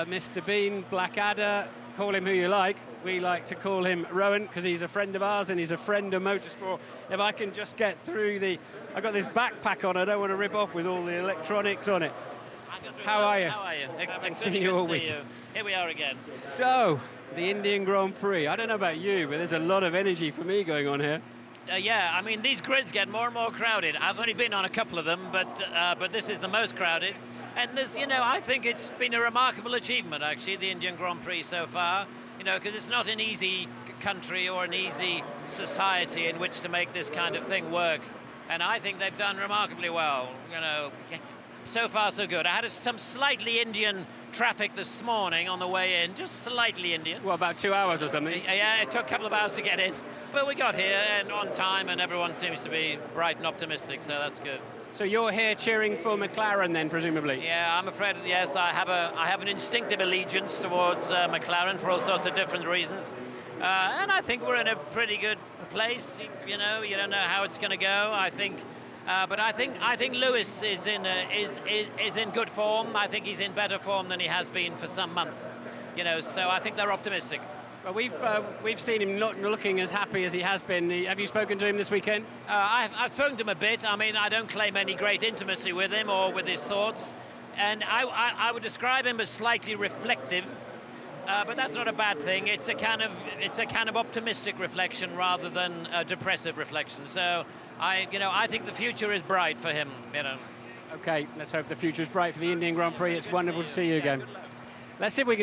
Mr. Bean, Blackadder, call him who you like. We like to call him Rowan because he's a friend of ours and he's a friend of motorsport. If I can just get through I've got this backpack on, I don't want to rip off with all the electronics on it. How are you? How are you? Haven't seen you all week. Here we are again. So, the Indian Grand Prix. I don't know about you, but there's a lot of energy for me going on here. Yeah, I mean, these grids get more and more crowded. I've only been on a couple of them, but this is the most crowded. And there's, I think it's been a remarkable achievement, actually, the Indian Grand Prix so far. Because it's not an easy country or an easy society in which to make this kind of thing work. And I think they've done remarkably well, So far, so good. I had some slightly Indian traffic this morning on the way in, just slightly Indian. What, about 2 hours or something? Yeah, it took a couple of hours to get in. But we got here and on time, and everyone seems to be bright and optimistic, so that's good. So you're here cheering for McLaren then, presumably? Yeah, I'm afraid, yes, I have an instinctive allegiance towards McLaren for all sorts of different reasons. And I think we're in a pretty good place. You don't know how it's going to go. But I think Lewis is in good form. I think he's in better form than he has been for some months. So I think they're optimistic. Well, we've seen him not looking as happy as he has been. Have you spoken to him this weekend? I've spoken to him a bit. I mean, I don't claim any great intimacy with him or with his thoughts, and I would describe him as slightly reflective. But that's not a bad thing. It's a kind of optimistic reflection rather than a depressive reflection. So I think the future is bright for him. Okay, let's hope the future is bright for the Indian Grand Prix. It's wonderful to see you again. Let's see if we can.